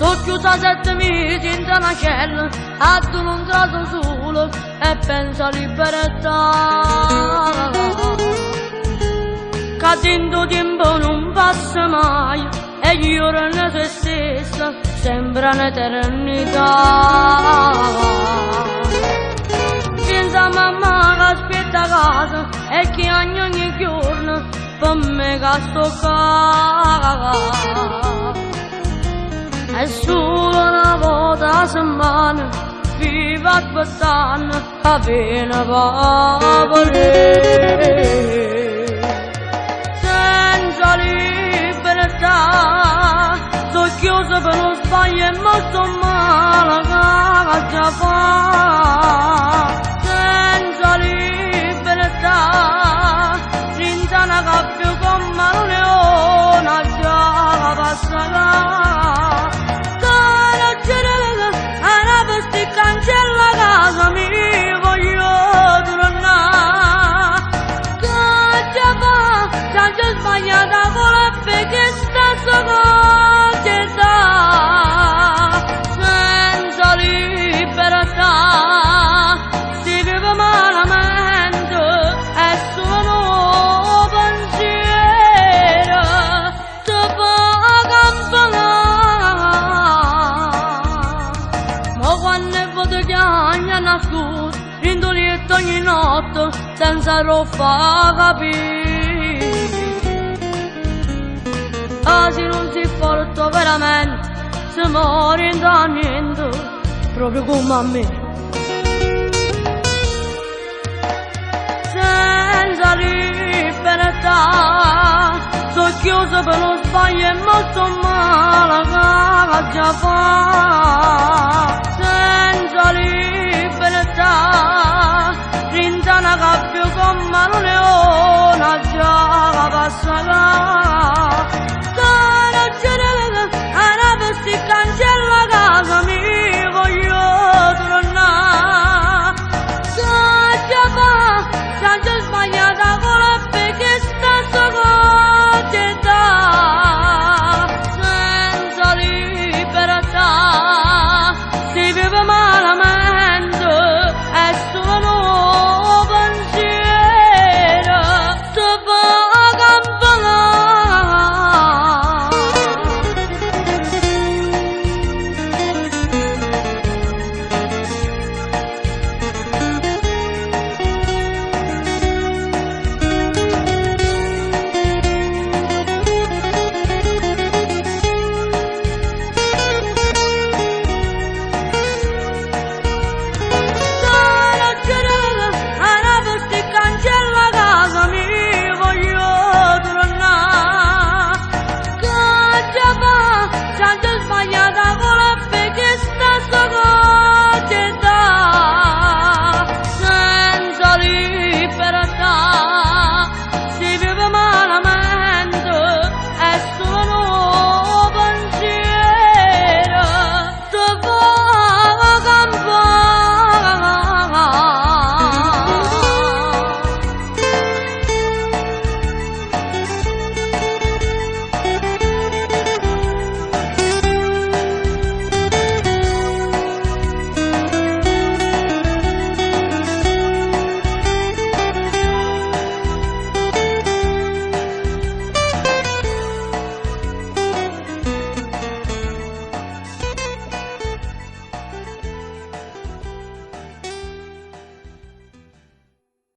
Sono chiusa 7 mesi in una cella, ad un tratto solo e penso a libertà. Che dentro tempo non passa mai e gli ore ne se stessa sembra un'eternità. Pensa a mamma che aspetta a casa e che ogni giorno per me che sto qua. È solo una volta a settimana, vivo aspettando che viene a volere. Senza libertà, sono chiuso per lo sbaglio e molto male che già fa. Senza libertà, rintana che più come un leone già passerà. Cancella casa mi voglio tornare. Che già va, già sbagliata con la perché stessa società. Senza libertà si vive malamente, è solo un pensiero ti fa campanare. Ma quando chiagna nascosto, rindolietto ogni notte, senza roba capire. Ah, se non si porta veramente, si muore da niente, proprio come a me. Senza libertà, sono chiuso per lo sbaglio e molto male che già fa.